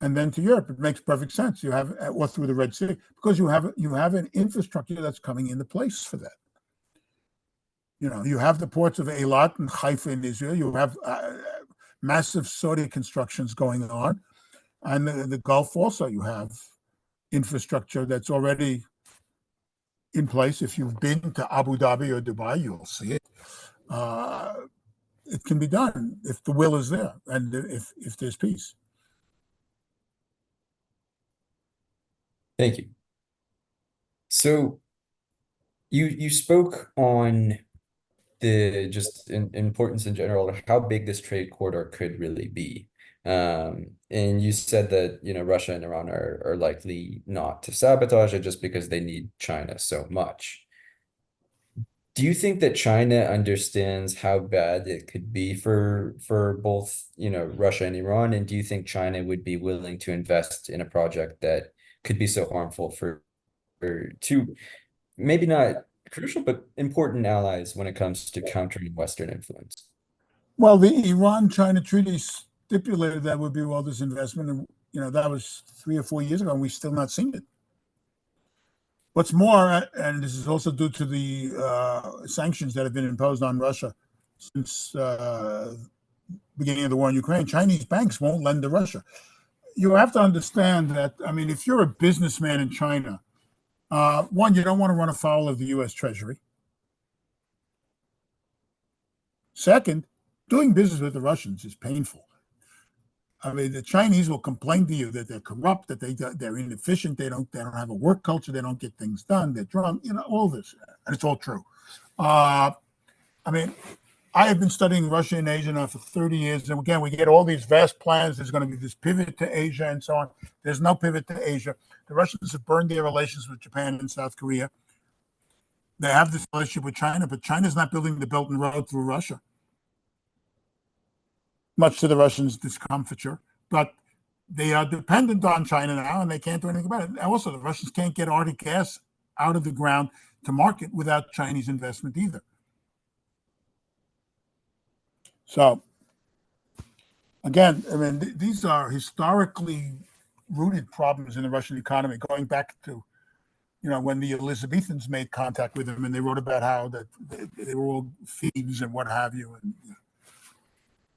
and then to Europe. It makes perfect sense. You have, or through the Red Sea, because you have an infrastructure that's coming into place for that. You have the ports of Eilat and Haifa in Israel. You have massive Saudi constructions going on. And the Gulf also, you have infrastructure that's already in place. If you've been to Abu Dhabi or Dubai, you'll see it. It can be done if the will is there and if there's peace. Thank you. So you spoke on the just importance in general of how big this trade corridor could really be. And you said that, Russia and Iran are likely not to sabotage it just because they need China so much. Do you think that China understands how bad it could be for both, Russia and Iran? And do you think China would be willing to invest in a project that could be so harmful for two, maybe not crucial, but important allies when it comes to countering Western influence? Well, the Iran-China treaty stipulated that would be all this investment, and that was 3 or 4 years ago, and we've still not seen it. What's more, and this is also due to the sanctions that have been imposed on Russia since beginning of the war in Ukraine, Chinese banks won't lend to Russia. You have to understand that, if you're a businessman in China, one, you don't want to run afoul of the U.S. Treasury. Second, doing business with the Russians is painful. The Chinese will complain to you that they're corrupt, that they're inefficient, they don't have a work culture, they don't get things done, they're drunk, all this, and it's all true. I have been studying Russia and Asia now for 30 years, and again, we get all these vast plans. There's going to be this pivot to Asia and so on. There's no pivot to Asia. The Russians have burned their relations with Japan and South Korea. They have this relationship with China, but China's not building the Belt and Road through Russia, much to the Russians' discomfiture. But they are dependent on China now, and they can't do anything about it. Also, the Russians can't get Arctic gas out of the ground to market without Chinese investment either. So, again, these are historically rooted problems in the Russian economy, going back to, when the Elizabethans made contact with them, and they wrote about how that they were all thieves and what have you. And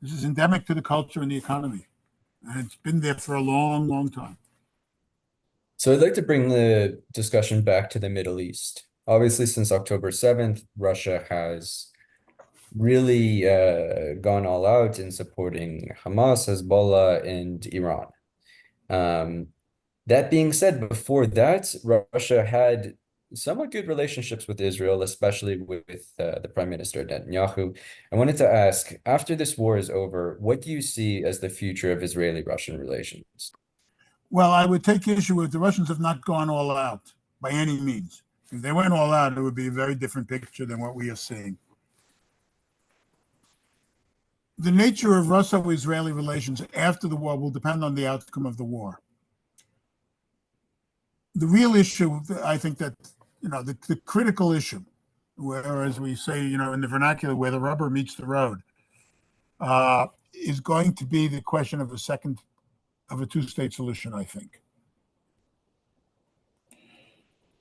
this is endemic to the culture and the economy, and it's been there for a long, long time. So I'd like to bring the discussion back to the Middle East. Obviously, since October 7th, Russia has really gone all out in supporting Hamas, Hezbollah, and Iran. That being said, before that, Russia had somewhat good relationships with Israel, especially with the Prime Minister Netanyahu. I wanted to ask, after this war is over, what do you see as the future of Israeli-Russian relations? Well, I would take issue with the Russians have not gone all out by any means. If they went all out, it would be a very different picture than what we are seeing. The nature of Russo-Israeli relations after the war will depend on the outcome of the war. The real issue, I think that, the critical issue, where, as we say, in the vernacular, where the rubber meets the road, is going to be the question of a two-state solution, I think.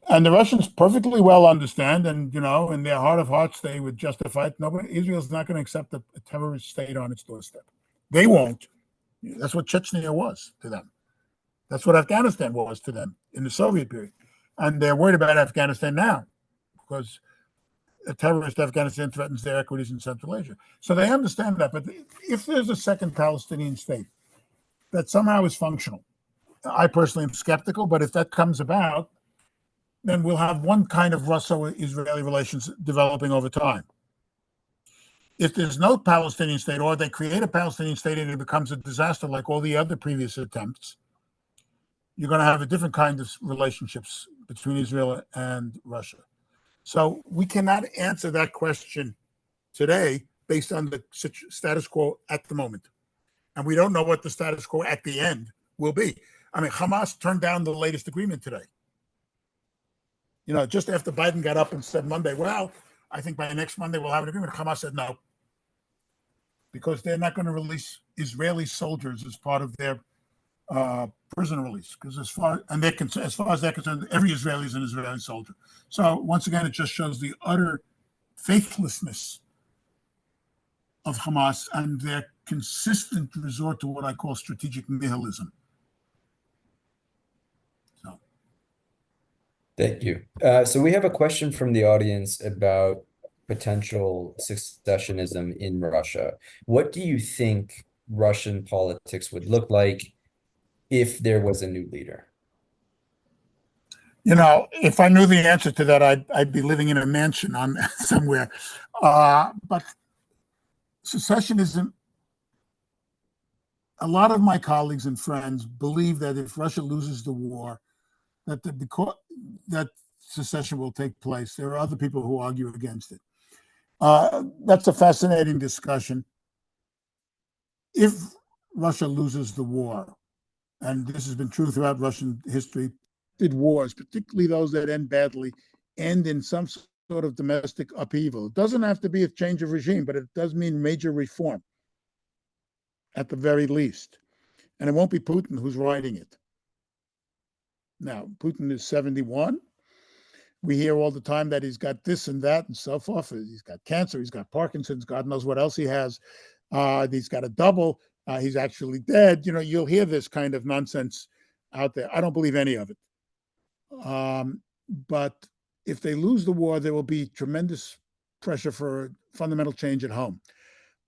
And the Russians perfectly well understand, and, in their heart of hearts, they would justify it. Israel's not going to accept a terrorist state on its doorstep. They won't. That's what Chechnya was to them. That's what Afghanistan was to them in the Soviet period. And they're worried about Afghanistan now because a terrorist Afghanistan threatens their equities in Central Asia. So they understand that. But if there's a second Palestinian state that somehow is functional, I personally am skeptical, but if that comes about, then we'll have one kind of Russo-Israeli relations developing over time. If there's no Palestinian state, or they create a Palestinian state and it becomes a disaster like all the other previous attempts, you're going to have a different kind of relationships between Israel and Russia. So we cannot answer that question today based on the status quo at the moment. And we don't know what the status quo at the end will be. Hamas turned down the latest agreement today. Just after Biden got up and said Monday, well, I think by next Monday we'll have an agreement. Hamas said no, because they're not going to release Israeli soldiers as part of their prison release. Because as far as they're concerned, every Israeli is an Israeli soldier. So once again, it just shows the utter faithlessness of Hamas and their consistent resort to what I call strategic nihilism. Thank you. So we have a question from the audience about potential secessionism in Russia. What do you think Russian politics would look like if there was a new leader? You know, if I knew the answer to that, I'd be living in a mansion on somewhere. But secessionism, a lot of my colleagues and friends believe that if Russia loses the war, that secession will take place. There are other people who argue against it. That's a fascinating discussion. If Russia loses the war, and this has been true throughout Russian history, did wars, particularly those that end badly, end in some sort of domestic upheaval. It doesn't have to be a change of regime, but it does mean major reform at the very least. And it won't be Putin who's writing it. Now, Putin is 71. We hear all the time that he's got this and that and so forth. He's got cancer, he's got Parkinson's, God knows what else he has. He's got a double. He's actually dead. You know, you'll hear this kind of nonsense out there. I don't believe any of it. But if they lose the war, there will be tremendous pressure for fundamental change at home.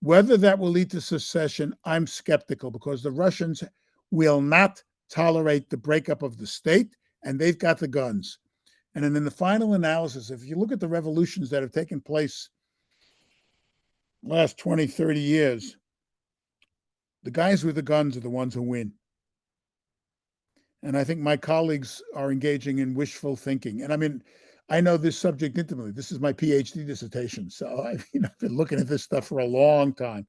Whether that will lead to secession, I'm skeptical, because the Russians will not tolerate the breakup of the state, and they've got the guns. And then in the final analysis, if you look at the revolutions that have taken place last 20, 30 years, the guys with the guns are the ones who win. And I think my colleagues are engaging in wishful thinking. And I mean, I know this subject intimately. This is my PhD dissertation. So I've been looking at this stuff for a long time.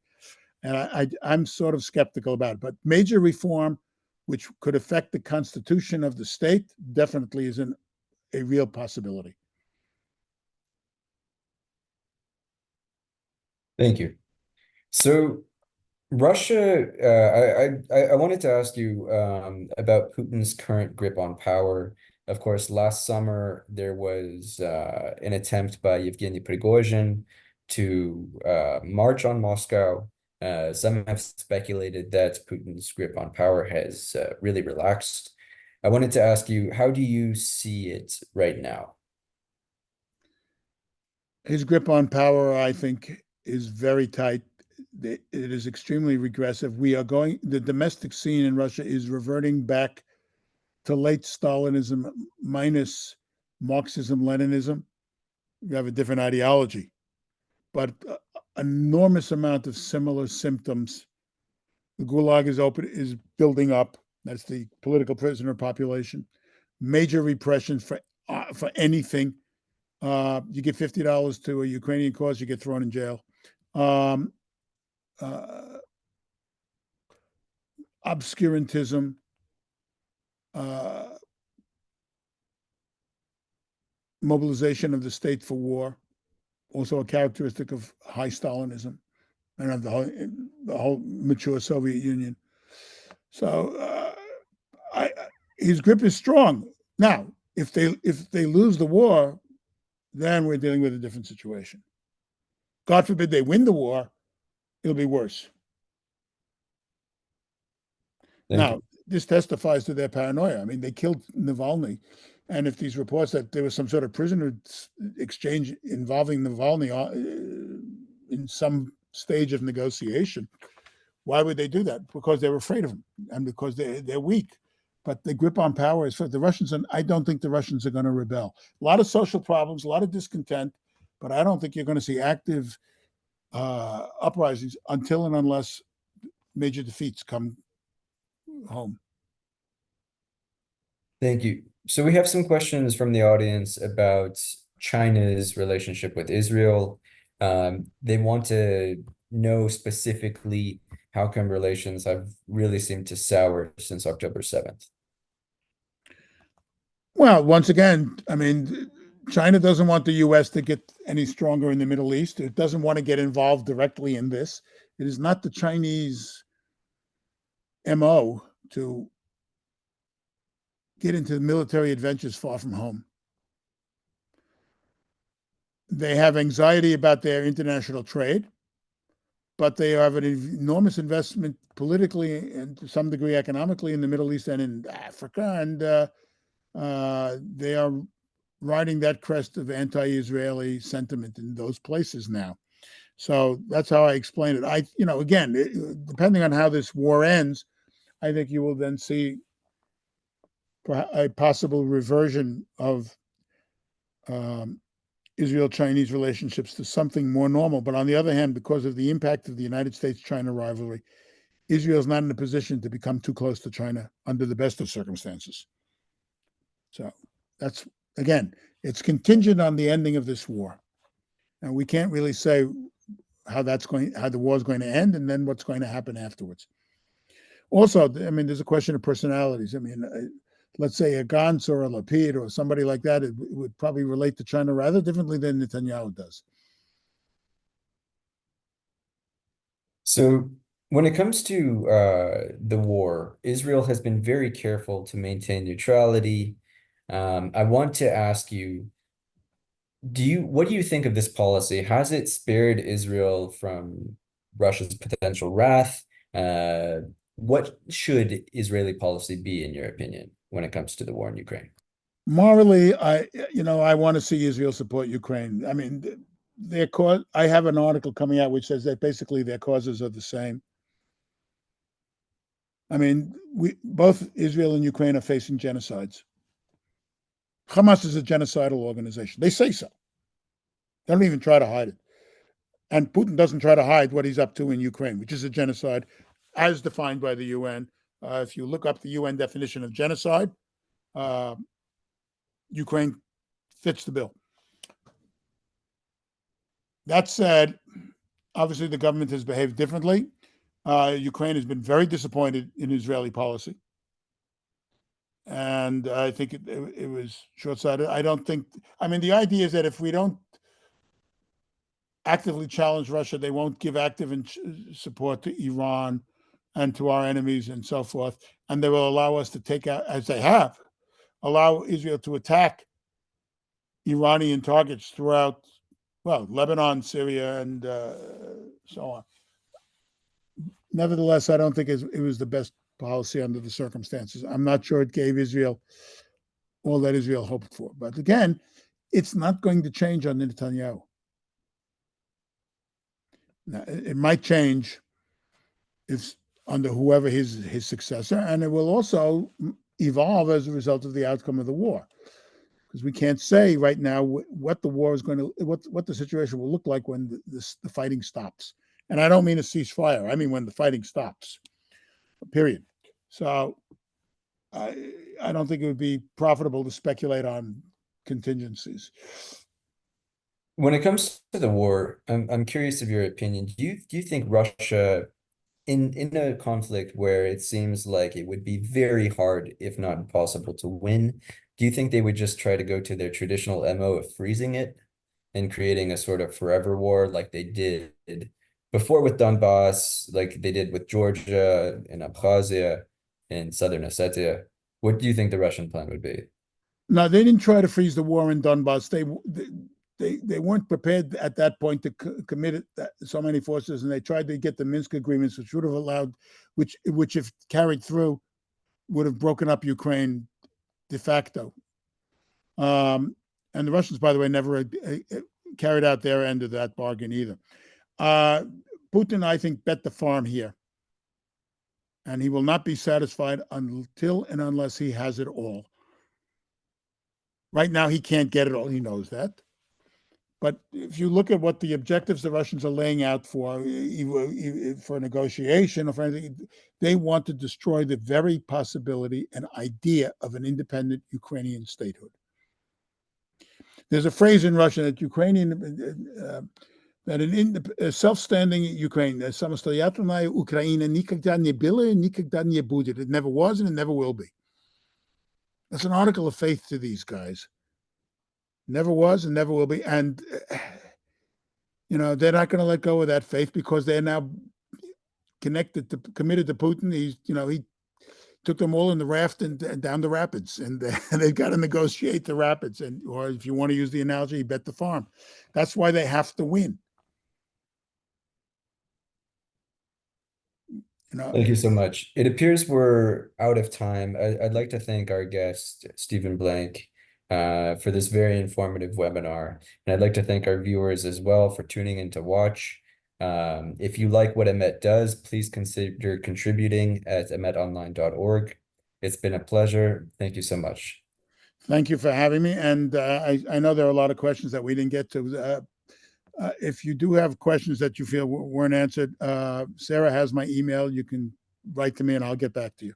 And I'm sort of skeptical about it. But major reform, which could affect the constitution of the state, definitely is a real possibility. Thank you. So Russia, I wanted to ask you about Putin's current grip on power. Of course, last summer there was an attempt by Yevgeny Prigozhin to march on Moscow. Some have speculated that Putin's grip on power has really relaxed. I wanted to ask you, how do you see it right now? His grip on power, I think, is very tight. It is extremely regressive. The domestic scene in Russia is reverting back to late Stalinism minus Marxism, Leninism. You have a different ideology, but enormous amount of similar symptoms. The Gulag is building up. That's the political prisoner population. Major repression for anything. You give $50 to a Ukrainian cause, you get thrown in jail. Obscurantism, mobilization of the state for war, also a characteristic of high Stalinism and of the whole mature Soviet Union. So his grip is strong. Now, if they lose the war, then we're dealing with a different situation. God forbid they win the war, it'll be worse. Now, this testifies to their paranoia. I mean, they killed Navalny. And if these reports that there was some sort of prisoner exchange involving Navalny in some stage of negotiation, why would they do that? Because they're afraid of him and because they're weak. But the grip on power is for the Russians, and I don't think the Russians are going to rebel. A lot of social problems, a lot of discontent, but I don't think you're going to see active uprisings until and unless major defeats come home. Thank you. So we have some questions from the audience about China's relationship with Israel. They want to know specifically how come relations have really seemed to sour since October 7th. Well, once again, I mean, China doesn't want the U.S. to get any stronger in the Middle East. It doesn't want to get involved directly in this. It is not the Chinese MO to get into military adventures far from home. They have anxiety about their international trade, but they have an enormous investment politically and to some degree economically in the Middle East and in Africa. And they are riding that crest of anti-Israeli sentiment in those places now. So that's how I explain it. Again, depending on how this war ends, I think you will then see a possible reversion of Israel-Chinese relationships to something more normal. But on the other hand, because of the impact of the United States-China rivalry, Israel is not in a position to become too close to China under the best of circumstances. So that's, again, it's contingent on the ending of this war. And we can't really say how the war is going to end and then what's going to happen afterwards. Also, I mean, there's a question of personalities. I mean, let's say a Gantz or a Lapid or somebody like that, it would probably relate to China rather differently than Netanyahu does. So when it comes to the war, Israel has been very careful to maintain neutrality. I want to ask you, what do you think of this policy? Has it spared Israel from Russia's potential wrath? What should Israeli policy be, in your opinion, when it comes to the war in Ukraine? Morally, I want to see Israel support Ukraine. I mean, their cause. I have an article coming out which says that basically their causes are the same. I mean, both Israel and Ukraine are facing genocides. Hamas is a genocidal organization. They say so. They don't even try to hide it. And Putin doesn't try to hide what he's up to in Ukraine, which is a genocide as defined by the UN. If you look up the UN definition of genocide, Ukraine fits the bill. That said, obviously the government has behaved differently. Ukraine has been very disappointed in Israeli policy. And I think it was short-sighted. The idea is that if we don't actively challenge Russia, they won't give active support to Iran and to our enemies and so forth. And they will allow us to take out, as they have, allow Israel to attack Iranian targets throughout, Lebanon, Syria, and so on. Nevertheless, I don't think it was the best policy under the circumstances. I'm not sure it gave Israel all that Israel hoped for. But again, it's not going to change under Netanyahu. Now, it might change if under whoever his successor, and it will also evolve as a result of the outcome of the war. Because we can't say right now what the war is going to, what the situation will look like when the fighting stops. And I don't mean a ceasefire. I mean when the fighting stops, period. So I don't think it would be profitable to speculate on contingencies. When it comes to the war, I'm curious of your opinion. Do you think Russia, in a conflict where it seems like it would be very hard, if not impossible, to win, do you think they would just try to go to their traditional MO of freezing it and creating a sort of forever war like they did before with Donbass, like they did with Georgia and Abkhazia and Southern Ossetia? What do you think the Russian plan would be? No, they didn't try to freeze the war in Donbass. They weren't prepared at that point to commit so many forces, and they tried to get the Minsk agreements, which would have allowed, which if carried through, would have broken up Ukraine de facto. And the Russians, by the way, never carried out their end of that bargain either. Putin, I think, bet the farm here. And he will not be satisfied until and unless he has it all. Right now, he can't get it all. He knows that. But if you look at what the objectives the Russians are laying out for negotiation or for anything, they want to destroy the very possibility and idea of an independent Ukrainian statehood. There's a phrase in Russian that a self-standing Ukraine, самостоятельная Украина никогда не была и никогда не будет. It never was and it never will be. That's an article of faith to these guys. Never was and never will be. And, they're not going to let go of that faith because they're now committed to Putin. He took them all in the raft and down the rapids, and they've got to negotiate the rapids. Or if you want to use the analogy, bet the farm. That's why they have to win. Thank you so much. It appears we're out of time. I'd like to thank our guest, Stephen Blank, for this very informative webinar. And I'd like to thank our viewers as well for tuning in to watch. If you like what Emet does, please consider contributing at emetonline.org. It's been a pleasure. Thank you so much. Thank you for having me. And I know there are a lot of questions that we didn't get to. If you do have questions that you feel weren't answered, Sarah has my email. You can write to me and I'll get back to you.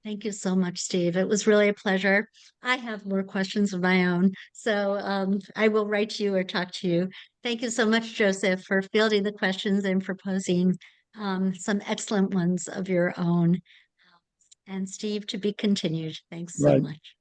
Thank you so much, Steve. It was really a pleasure. I have more questions of my own, so I will write to you or talk to you. Thank you so much, Joseph, for fielding the questions and for posing some excellent ones of your own. And Steve, to be continued. Thanks so Right. much.